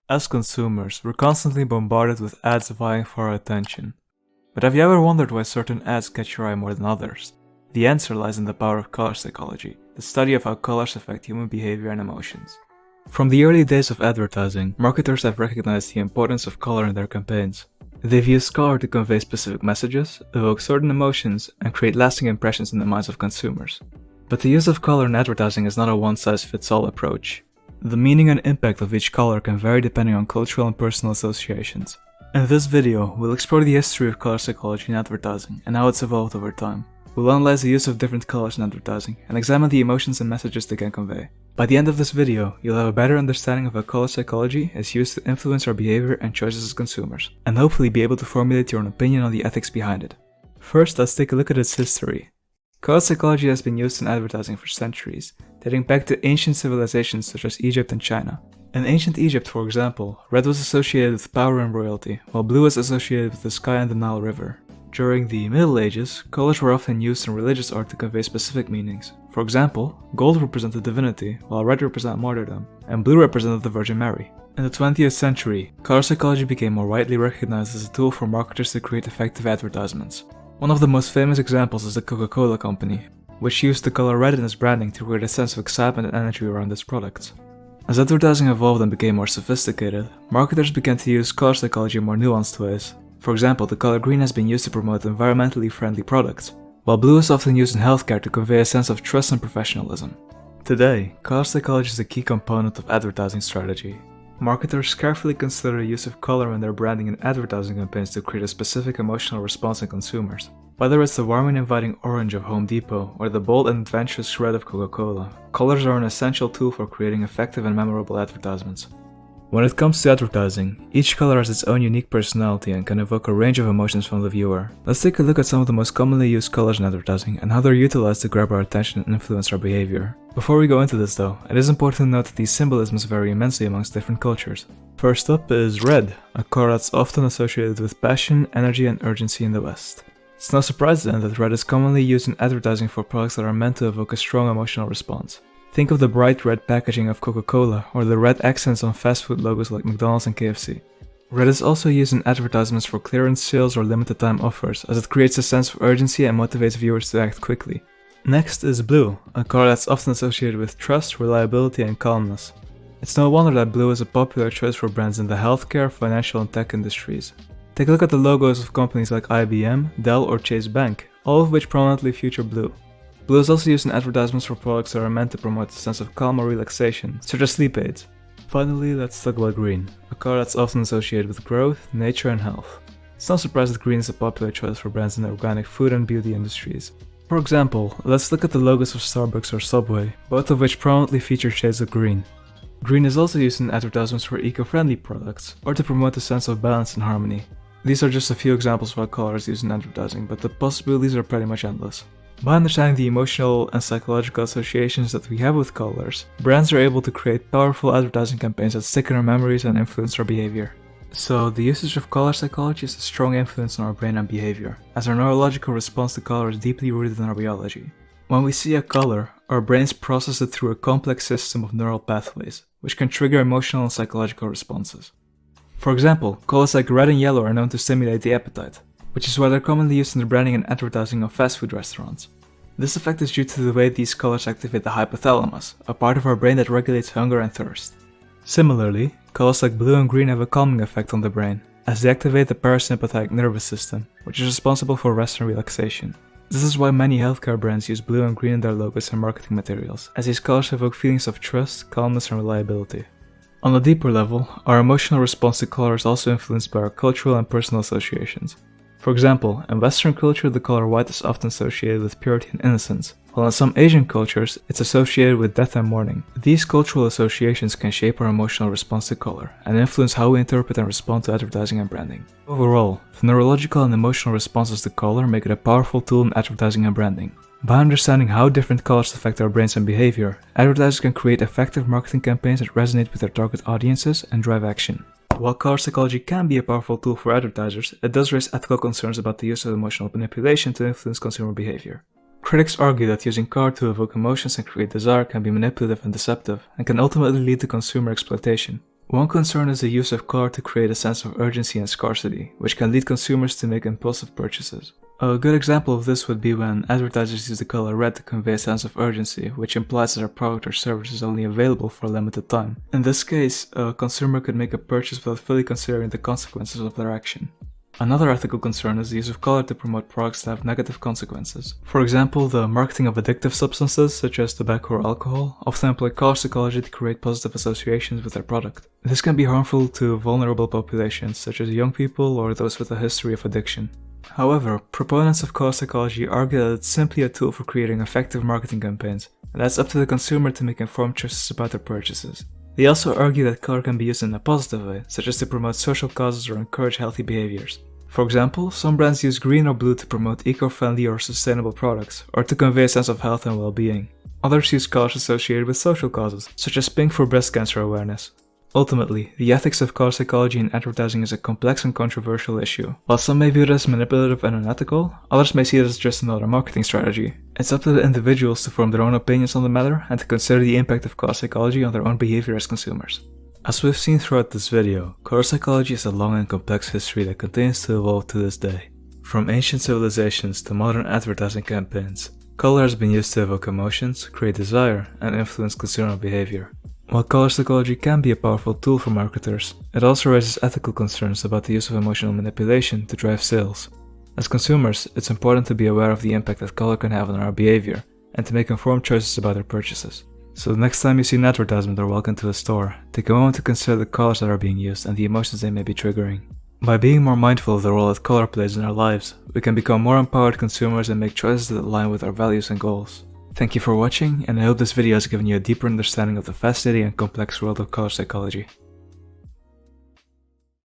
As consumers, we're constantly bombarded with ads vying for our attention. But have you ever wondered why certain ads catch your eye more than others? The answer lies in the power of color psychology, the study of how colors affect human behavior and emotions. From the early days of advertising, marketers have recognized the importance of color in their campaigns. They've used color to convey specific messages, evoke certain emotions, and create lasting impressions in the minds of consumers. But the use of color in advertising is not a one-size-fits-all approach. The meaning and impact of each color can vary depending on cultural and personal associations. In this video, we'll explore the history of color psychology in advertising and how it's evolved over time. We'll analyze the use of different colors in advertising and examine the emotions and messages they can convey. By the end of this video, you'll have a better understanding of how color psychology is used to influence our behavior and choices as consumers, and hopefully be able to formulate your own opinion on the ethics behind it. First, let's take a look at its history. Color psychology has been used in advertising for centuries, dating back to ancient civilizations such as Egypt and China. In ancient Egypt, for example, red was associated with power and royalty, while blue was associated with the sky and the Nile River. During the Middle Ages, colors were often used in religious art to convey specific meanings. For example, gold represented divinity, while red represented martyrdom, and blue represented the Virgin Mary. In the 20th century, color psychology became more widely recognized as a tool for marketers to create effective advertisements. One of the most famous examples is the Coca-Cola company, which used the color red in its branding to create a sense of excitement and energy around its products. As advertising evolved and became more sophisticated, marketers began to use color psychology in more nuanced ways. For example, the color green has been used to promote environmentally friendly products, while blue is often used in healthcare to convey a sense of trust and professionalism. Today, color psychology is a key component of advertising strategy. Marketers carefully consider the use of color in their branding and advertising campaigns to create a specific emotional response in consumers. Whether it's the warm and inviting orange of Home Depot or the bold and adventurous red of Coca-Cola, colors are an essential tool for creating effective and memorable advertisements. When it comes to advertising, each color has its own unique personality and can evoke a range of emotions from the viewer. Let's take a look at some of the most commonly used colors in advertising and how they're utilized to grab our attention and influence our behavior. Before we go into this though, it is important to note that these symbolisms vary immensely amongst different cultures. First up is red, a color that's often associated with passion, energy, and urgency in the West. It's no surprise then that red is commonly used in advertising for products that are meant to evoke a strong emotional response. Think of the bright red packaging of Coca-Cola or the red accents on fast food logos like McDonald's and KFC. Red is also used in advertisements for clearance sales or limited time offers, as it creates a sense of urgency and motivates viewers to act quickly. Next is blue, a color that's often associated with trust, reliability, and calmness. It's no wonder that blue is a popular choice for brands in the healthcare, financial, and tech industries. Take a look at the logos of companies like IBM, Dell, or Chase Bank, all of which prominently feature blue. Blue is also used in advertisements for products that are meant to promote a sense of calm or relaxation, such as sleep aids. Finally, let's talk about green, a color that's often associated with growth, nature, and health. It's no surprise that green is a popular choice for brands in the organic food and beauty industries. For example, let's look at the logos of Starbucks or Subway, both of which prominently feature shades of green. Green is also used in advertisements for eco-friendly products, or to promote a sense of balance and harmony. These are just a few examples of how color is used in advertising, but the possibilities are pretty much endless. By understanding the emotional and psychological associations that we have with colors, brands are able to create powerful advertising campaigns that stick in our memories and influence our behavior. So, the usage of color psychology is a strong influence on our brain and behavior, as our neurological response to color is deeply rooted in our biology. When we see a color, our brains process it through a complex system of neural pathways, which can trigger emotional and psychological responses. For example, colors like red and yellow are known to stimulate the appetite, which is why they're commonly used in the branding and advertising of fast food restaurants. This effect is due to the way these colors activate the hypothalamus, a part of our brain that regulates hunger and thirst. Similarly, colors like blue and green have a calming effect on the brain, as they activate the parasympathetic nervous system, which is responsible for rest and relaxation. This is why many healthcare brands use blue and green in their logos and marketing materials, as these colors evoke feelings of trust, calmness, and reliability. On a deeper level, our emotional response to color is also influenced by our cultural and personal associations. For example, in Western culture the color white is often associated with purity and innocence, while in some Asian cultures it's associated with death and mourning. These cultural associations can shape our emotional response to color, and influence how we interpret and respond to advertising and branding. Overall, the neurological and emotional responses to color make it a powerful tool in advertising and branding. By understanding how different colors affect our brains and behavior, advertisers can create effective marketing campaigns that resonate with their target audiences and drive action. While color psychology can be a powerful tool for advertisers, it does raise ethical concerns about the use of emotional manipulation to influence consumer behavior. Critics argue that using color to evoke emotions and create desire can be manipulative and deceptive, and can ultimately lead to consumer exploitation. One concern is the use of color to create a sense of urgency and scarcity, which can lead consumers to make impulsive purchases. A good example of this would be when advertisers use the color red to convey a sense of urgency, which implies that their product or service is only available for a limited time. In this case, a consumer could make a purchase without fully considering the consequences of their action. Another ethical concern is the use of color to promote products that have negative consequences. For example, the marketing of addictive substances, such as tobacco or alcohol, often employ color psychology to create positive associations with their product. This can be harmful to vulnerable populations, such as young people or those with a history of addiction. However, proponents of color psychology argue that it's simply a tool for creating effective marketing campaigns, and that it's up to the consumer to make informed choices about their purchases. They also argue that color can be used in a positive way, such as to promote social causes or encourage healthy behaviors. For example, some brands use green or blue to promote eco-friendly or sustainable products, or to convey a sense of health and well-being. Others use colors associated with social causes, such as pink for breast cancer awareness. Ultimately, the ethics of color psychology in advertising is a complex and controversial issue. While some may view it as manipulative and unethical, others may see it as just another marketing strategy. It's up to the individuals to form their own opinions on the matter and to consider the impact of color psychology on their own behavior as consumers. As we've seen throughout this video, color psychology is a long and complex history that continues to evolve to this day. From ancient civilizations to modern advertising campaigns, color has been used to evoke emotions, create desire, and influence consumer behavior. While color psychology can be a powerful tool for marketers, it also raises ethical concerns about the use of emotional manipulation to drive sales. As consumers, it's important to be aware of the impact that color can have on our behavior, and to make informed choices about our purchases. So the next time you see an advertisement or walk into a store, take a moment to consider the colors that are being used and the emotions they may be triggering. By being more mindful of the role that color plays in our lives, we can become more empowered consumers and make choices that align with our values and goals. Thank you for watching, and I hope this video has given you a deeper understanding of the fascinating and complex world of color psychology.